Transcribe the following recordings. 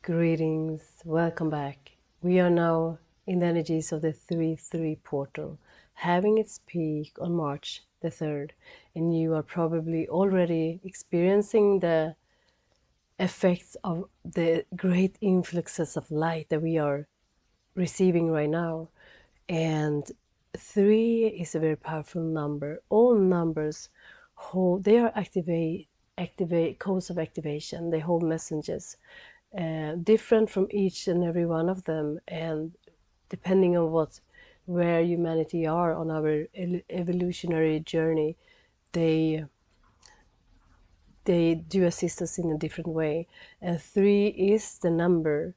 Greetings, welcome back. We are now in the energies of the 3-3 portal, having its peak on March the 3rd, and you are probably already experiencing the effects of the great influxes of light that we are receiving right now. And 3 is a very powerful number. All numbers hold, they are activate codes of activation. They hold messages, different from each and every one of them, and depending on where humanity are on our evolutionary journey, they do assist us in a different way. And 3 is the number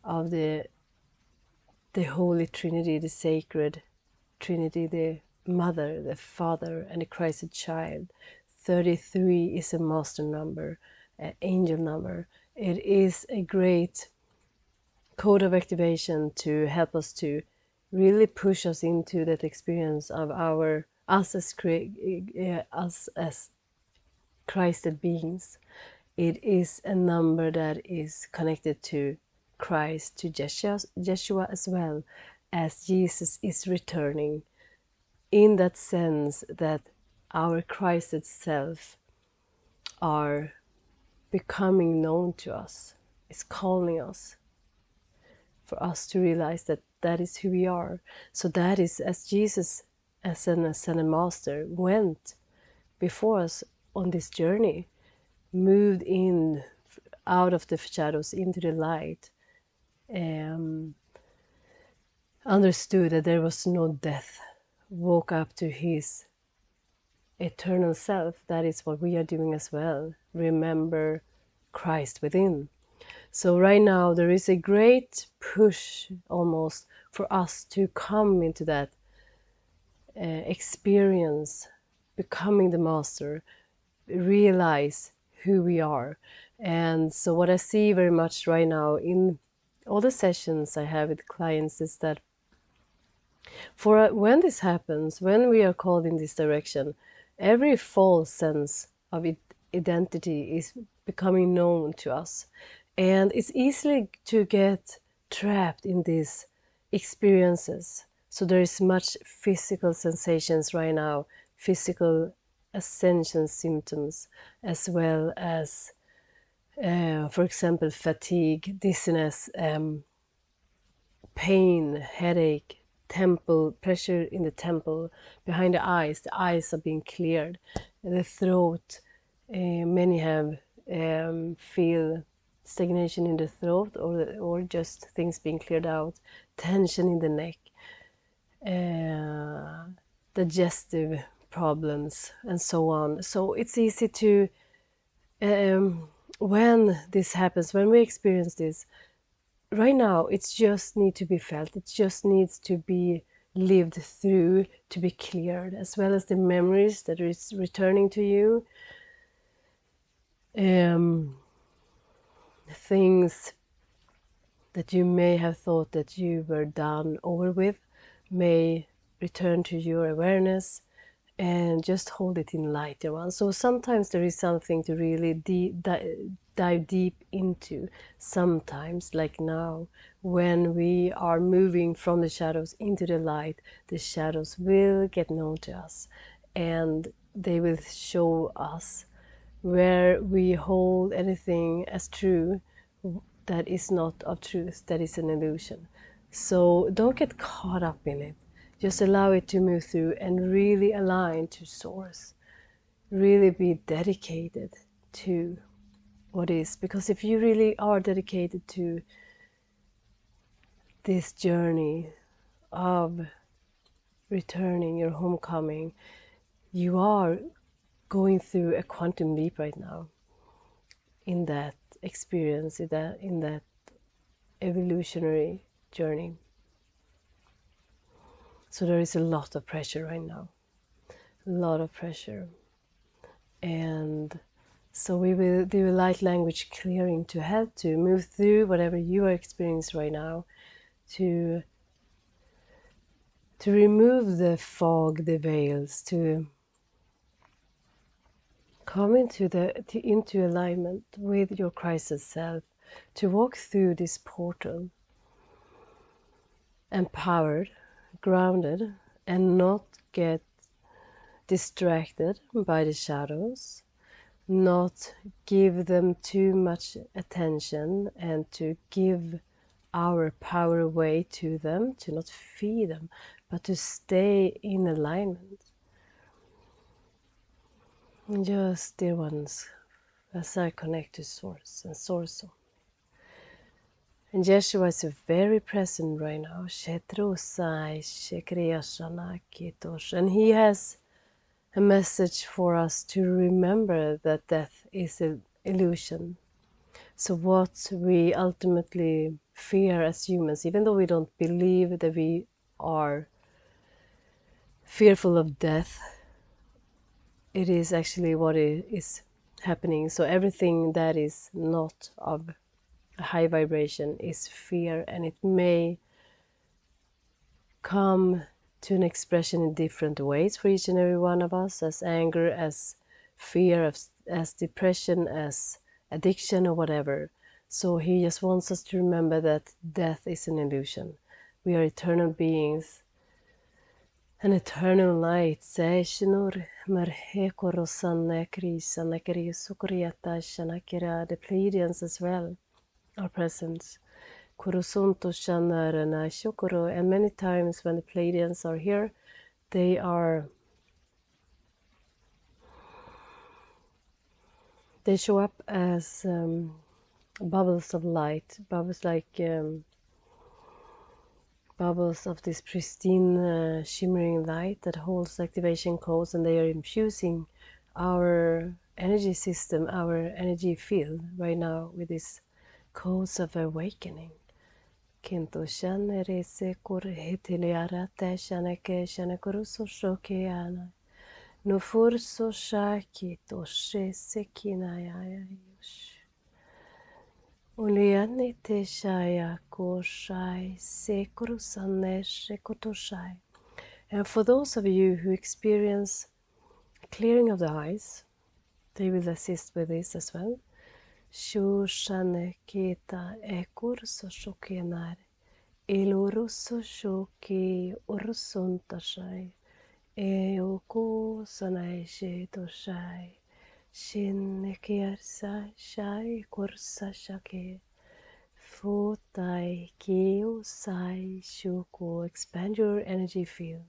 of the Holy Trinity, the sacred Trinity, the Mother, the Father, and the Christed Child. 33 is a master number, an angel number. It is a great code of activation to help us to really push us into that experience of us as Christed beings. It is a number that is connected to Christ, to Yeshua, as well as Jesus is returning, in that sense that our Christed self are becoming known to us. It's calling us, for us to realize that that is who we are. So that is, as Jesus, as an ascended master, went before us on this journey, moved in out of the shadows into the light, understood that there was no death, woke up to his eternal self. That is what we are doing as well. Remember Christ within. So right now there is a great push almost for us to come into that experience, becoming the master, realize who we are. And so what I see very much right now in all the sessions I have with clients is that when this happens, when we are called in this direction, every false sense of identity is becoming known to us. And it's easily to get trapped in these experiences. So there is much physical sensations right now, physical ascension symptoms, as well as, for example, fatigue, dizziness, pain, headache, pressure in the temple, behind the eyes are being cleared. The throat, many have feel stagnation in the throat, or just things being cleared out, tension in the neck, digestive problems, and so on. So it's easy to, when this happens, when we experience this, right now it just needs to be felt, it just needs to be lived through, to be cleared, as well as the memories that is returning to you. Things that you may have thought that you were done over with may return to your awareness, and just hold it in light, everyone. So sometimes there is something to really dive deep into. Sometimes, like now, when we are moving from the shadows into the light, the shadows will get known to us, and they will show us where we hold anything as true that is not of truth, that is an illusion. So don't get caught up in it. Just allow it to move through and really align to source. Really be dedicated to what is. Because if you really are dedicated to this journey of returning, your homecoming, you are going through a quantum leap right now in that experience, in that evolutionary journey. So there is a lot of pressure right now, a lot of pressure. And so we will do a light language clearing to help to move through whatever you are experiencing right now, to remove the fog, the veils, to come into alignment with your Christed self, to walk through this portal empowered, grounded, and not get distracted by the shadows, not give them too much attention, and to give our power away to them, to not feed them, but to stay in alignment. And just, dear ones, as I connect to Source and Source. And Yeshua is very present right now. And he has a message for us to remember that death is an illusion. So what we ultimately fear as humans, even though we don't believe that we are fearful of death, it is actually what is happening. So everything that is not of a high vibration is fear, and it may come to an expression in different ways for each and every one of us, as anger, as fear, as depression, as addiction, or whatever. So he just wants us to remember that death is an illusion. We are eternal beings, an eternal light. The Pleiadians as well are present. And many times when the Pleiadians are here, they show up as bubbles of light, bubbles like bubbles of this pristine shimmering light that holds activation codes, and they are infusing our energy system, our energy field right now with these codes of awakening. Kinto shanere se kur hitiliara te shaneke shanekoruso shokeana. No furso shaki to she sekinaya yush. Uliani te shaya koshai sekurusane shekotoshai. And for those of you who experience clearing of the eyes, they will assist with this as well. Shushane kita ekurso shokenare. Iluruso shoki ursuntashai. Eoko sanai shetoshai. Shinnekiarsa shai kursa shake. Futai kio sai shuko. Expand your energy field.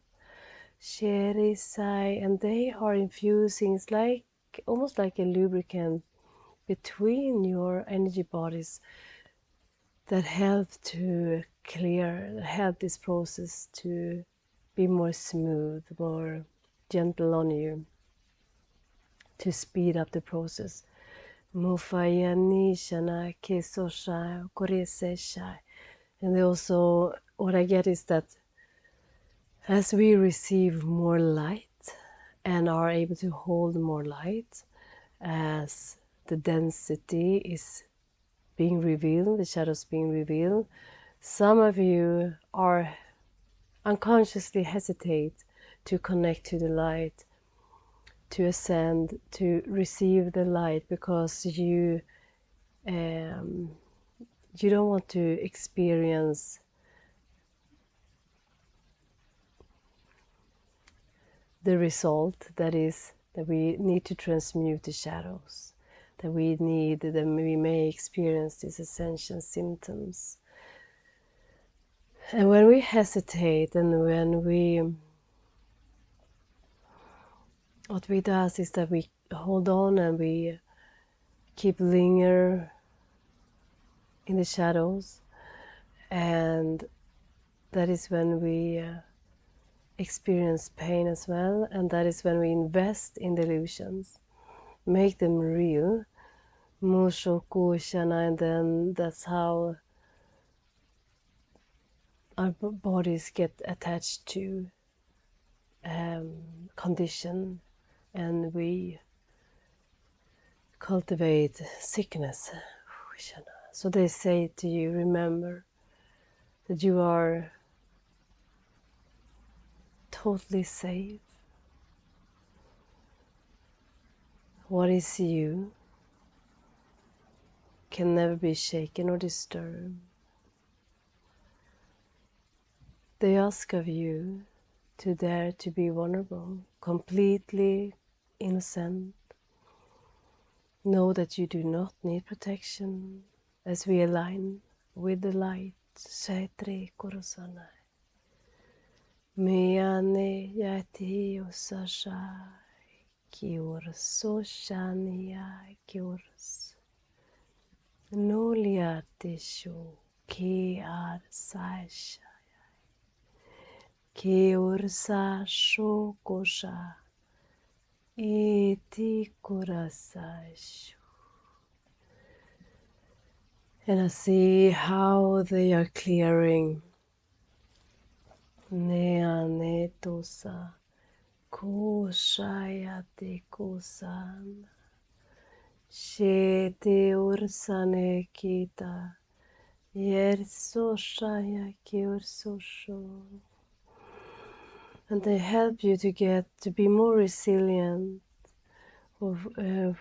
Sheri sai, and they are infusing. It's like almost like a lubricant between your energy bodies that help to clear, help this process to be more smooth, more gentle on you, to speed up the process. Mufayani shana kesosha koreseshai. And also what I get is that as we receive more light and are able to hold more light, as the density is being revealed, the shadows being revealed, some of you are unconsciously hesitate to connect to the light, to ascend, to receive the light, because you don't want to experience the result, that is that we need to transmute the shadows, that we may experience these ascension symptoms. And when we hesitate, and when what we do is that we hold on and we keep linger in the shadows, and that is when we experience pain as well, and that is when we invest in the illusions, make them real, Mushoku Shana, and then that's how our bodies get attached to condition, and we cultivate sickness. So they say to you, remember that you are totally safe. What is you can never be shaken or disturbed. They ask of you to dare to be vulnerable, completely innocent. Know that you do not need protection as we align with the light. Shaitri Kurosana. Meane Yati Osasha Kior Soshania Kiors Noliatishu Ki Ar Sasha Kior Sasho Kosha Iti Kurasashu. And I see how they are clearing. Neanetosa Koshayate Kosan Shete Ursane Kita Yersoshaya Kirsosho. And they help you to be more resilient for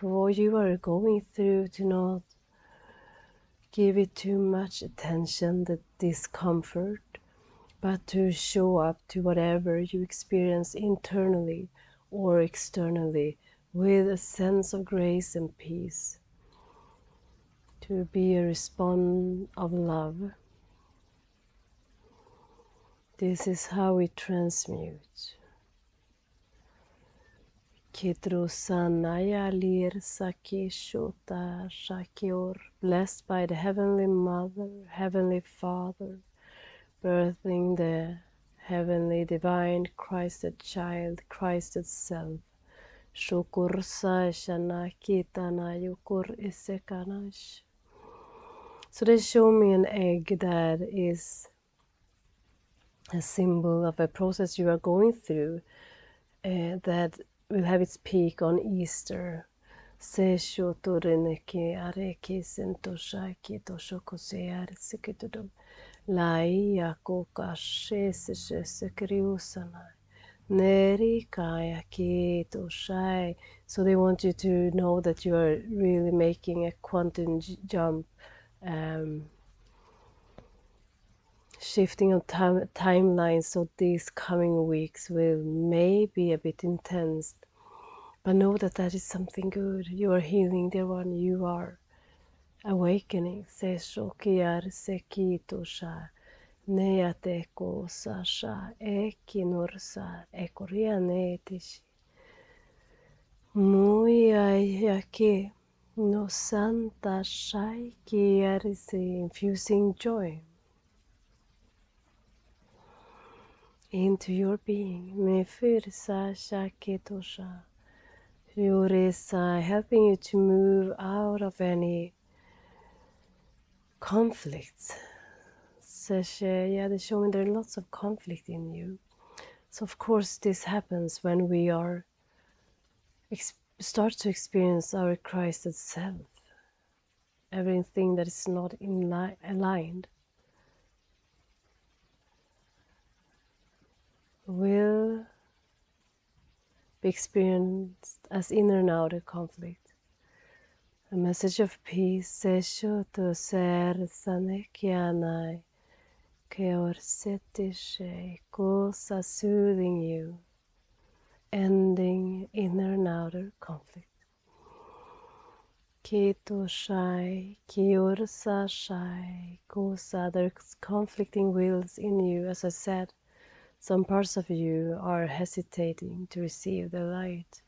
what you are going through, to not give it too much attention, the discomfort, but to show up to whatever you experience internally or externally with a sense of grace and peace. To be a response of love. This is how we transmute. Kitrusanaya lir saki shota shakior, blessed by the Heavenly Mother, Heavenly Father, birthing the Heavenly Divine Christed Child, Christed Self. Shukursa shana kitana yukur isekanash. So they show me an egg that is a symbol of a process you are going through that will have its peak on Easter. Se shotoreneki areki sentoshaki toshokose arsikitudum. Lai yakoka shesese kriusana. Neri kaya kito shai. So they want you to know that you are really making a quantum jump, shifting of timelines. So these coming weeks will may be a bit intense, but know that that is something good. You are healing, dear one. You are awakening. Se shokiyar sekito shai. Neateko sasha ekinorsa ekorianetishi. Muy ayake no santa shai kiarisi, infusing joy into your being. Me firsa shaketosha. Yurisa, helping you to move out of any conflicts. Yeah, they're showing there are lots of conflict in you. So of course this happens when we are start to experience our Christed self. Everything that is not aligned will be experienced as inner and outer conflict. A message of peace, Sesho to ser sanekianai, keor setishe, kosa, soothing you, ending inner and outer conflict. Kito shai, kiorsa shai, kosa, there's conflicting wills in you. As I said, some parts of you are hesitating to receive the light,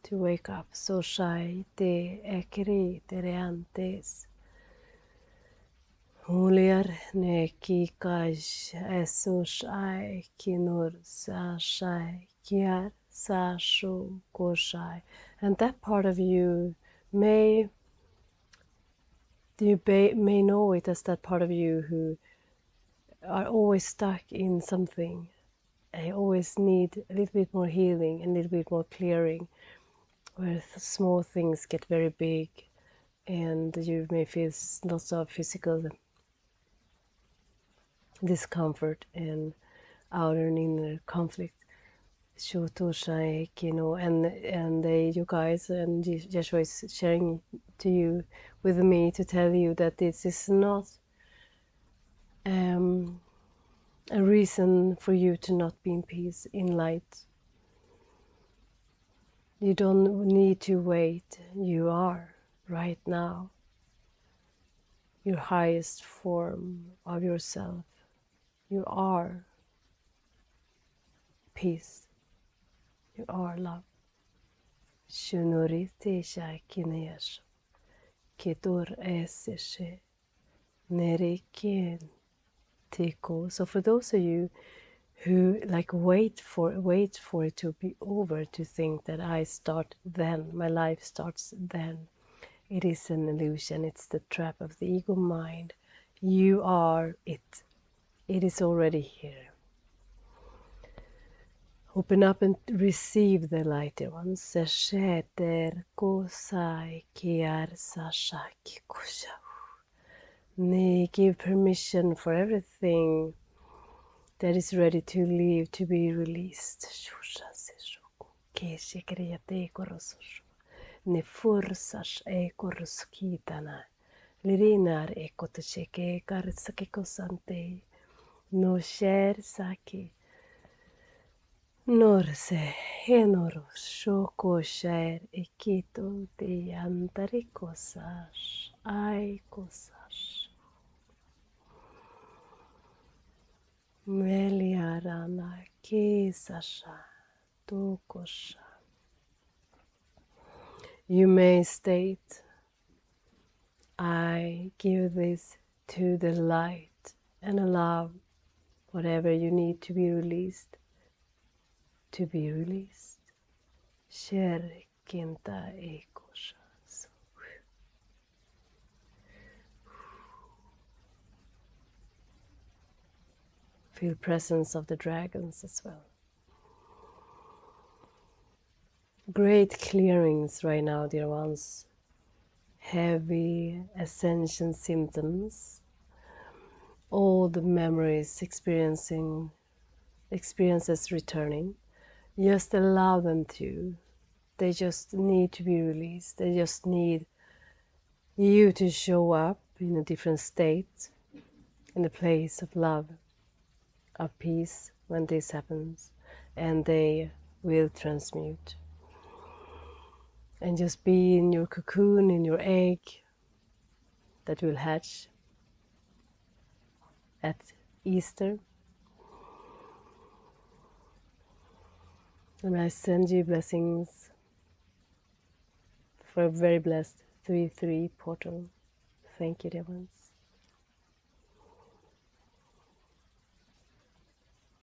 to wake up. So shai te ekri tereantes. Huliar ne kikaj esos ai kinur sa shai kiar sa shu koshai. And that part of you may know it as that part of you who are always stuck in something. I always need a little bit more healing and a little bit more clearing, where small things get very big and you may feel lots of physical discomfort and outer and inner conflict. Shutoshaik, and you guys and Yeshua is sharing to you with me to tell you that this is not a reason for you to not be in peace, in light. You don't need to wait. You are right now your highest form of yourself. You are peace. You are love. Shunurite shakinesh. Ketur eseshe. Neriken tiko. So for those of you who like wait for it to be over to think that I start then, my life starts then. It is an illusion. It's the trap of the ego mind. You are it. It is already here. Open up and receive the light, dear ones. Sesheter kosai kiar sashaki kusha. Ni give permission for everything that is ready to leave to be released. Ne fursas e korskitana. Lirinar e kotacheke karsake kosante. No share sake. Norse henoro shoko share e kito de antari kosas. Ai kosas. Meliarana kesasha tokosha. You may state, I give this to the light and allow whatever you need to be released, to be released. Sher kinta ekosha. Feel presence of the dragons as well. Great clearings right now, dear ones. Heavy ascension symptoms. All the memories experiences returning. Just allow them to. They just need to be released. They just need you to show up in a different state, in a place of love, of peace when this happens, and they will transmute. And just be in your cocoon, in your egg that will hatch at Easter. And I send you blessings for a very blessed 3-3 portal. Thank you, dear ones.